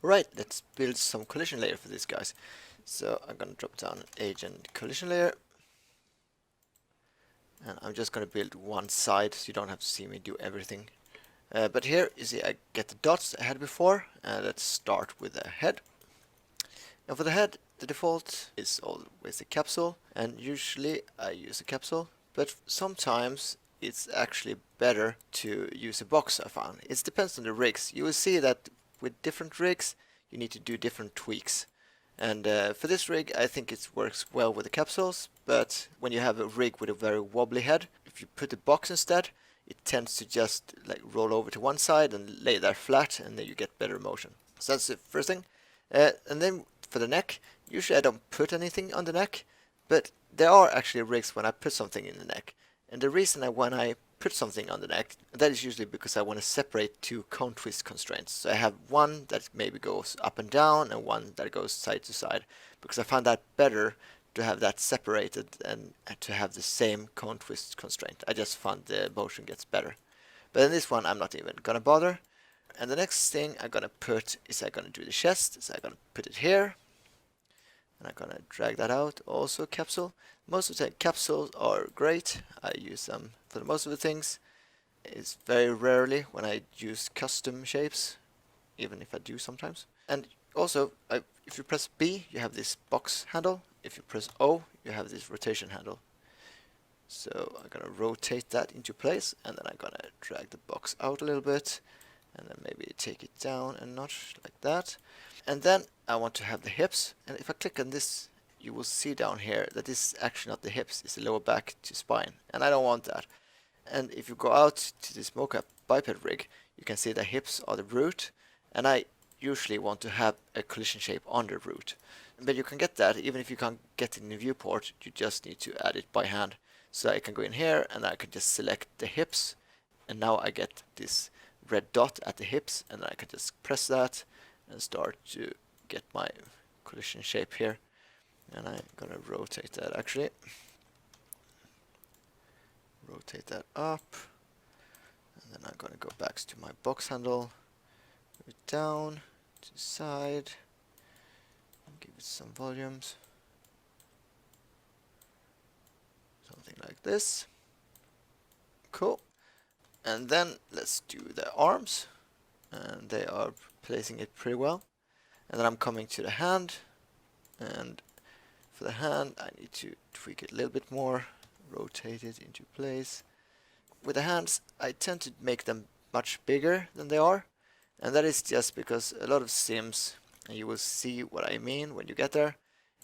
Right, let's build some collision layer for these guys. So I'm gonna drop down agent collision layer, and I'm just gonna build one side so you don't have to see me do everything. But here you see I get the dots I had before. Let's start with the head. And for the head, the default is always a capsule, and usually I use a capsule, but sometimes it's actually better to use a box, I found. It depends on the rigs. You will see that with different rigs you need to do different tweaks. And for this rig I think it works well with the capsules, but when you have a rig with a very wobbly head, if you put a box instead, it tends to just like roll over to one side and lay there flat, and then you get better motion. So that's the first thing. And then for the neck, usually I don't put anything on the neck, but there are actually rigs when I put something in the neck. And the reason when I put something on the neck, that is usually because I want to separate two cone twist constraints. So I have one that maybe goes up and down and one that goes side to side, because I find that better to have that separated and to have the same cone twist constraint. I just find the motion gets better. But in this one I'm not even gonna bother. And the next thing I'm gonna put is I'm gonna do the chest. So I'm gonna put it here, and I'm gonna drag that out. Also capsule. Most of the capsules are great. I use them for most of the things. It's very rarely when I use custom shapes, even if I do sometimes. And also, if you press B, you have this box handle. If you press O, you have this rotation handle. So I'm gonna rotate that into place, and then I'm gonna drag the box out a little bit, and then maybe take it down a notch like that. And then I want to have the hips, and if I click on this, you will see down here that this is actually not the hips, it's the lower back to spine, and I don't want that. And if you go out to this mocap biped rig, you can see the hips are the root, and I usually want to have a collision shape on the root. But you can get that even if you can't get it in the viewport, you just need to add it by hand. So I can go in here and I can just select the hips, and now I get this red dot at the hips, and then I can just press that and start to get my collision shape here. And I'm gonna rotate that actually. Rotate that up, and then I'm gonna go back to my box handle, move it down to the side, and give it some volumes. Something like this. Cool. And then let's do the arms, and they are placing it pretty well. And then I'm coming to the hand, and for the hand I need to tweak it a little bit more, rotate it into place. With the hands I tend to make them much bigger than they are, and that is just because a lot of sims, and you will see what I mean when you get there,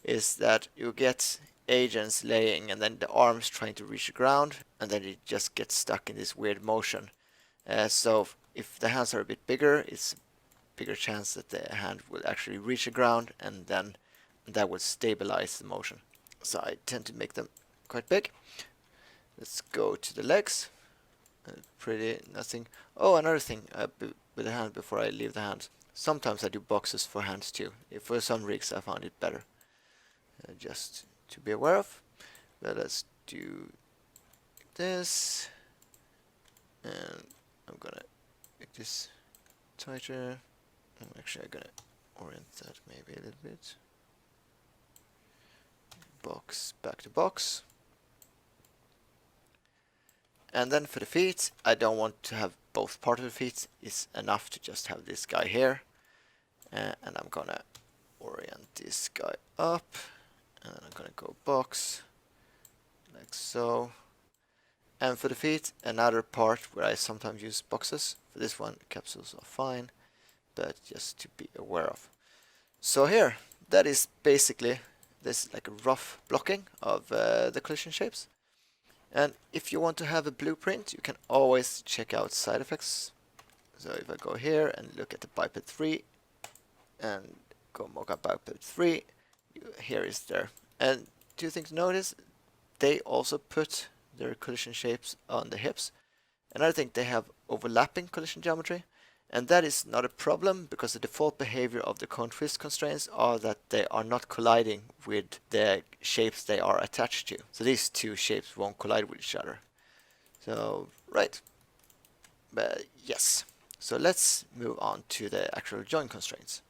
is that you get agents laying and then the arms trying to reach the ground, and then it just gets stuck in this weird motion. So if the hands are a bit bigger, it's a bigger chance that the hand will actually reach the ground, and then that will stabilize the motion. So I tend to make them quite big. Let's go to the legs. Pretty nothing. Oh, another thing with the hand before I leave the hand. Sometimes I do boxes for hands too. For some rigs I found it better. Just to be aware of. But let's do this. And I'm gonna make this tighter. Actually, I'm gonna orient that maybe a little bit. Box, back to box. And then for the feet, I don't want to have both part of the feet. It's enough to just have this guy here. And I'm gonna orient this guy up. And then I'm gonna go box, like so. And for the feet, another part where I sometimes use boxes. For this one, capsules are fine, but just to be aware of. So here, that is basically this like a rough blocking of the collision shapes. And if you want to have a blueprint, you can always check out side effects. So if I go here and look at the biped 3 and go mocap biped 3, here is there. And two things to notice, they also put their collision shapes on the hips. Another thing, they have overlapping collision geometry, and that is not a problem because the default behavior of the cone twist constraints are that they are not colliding with the shapes they are attached to. So these two shapes won't collide with each other. So, right. But yes. So let's move on to the actual join constraints.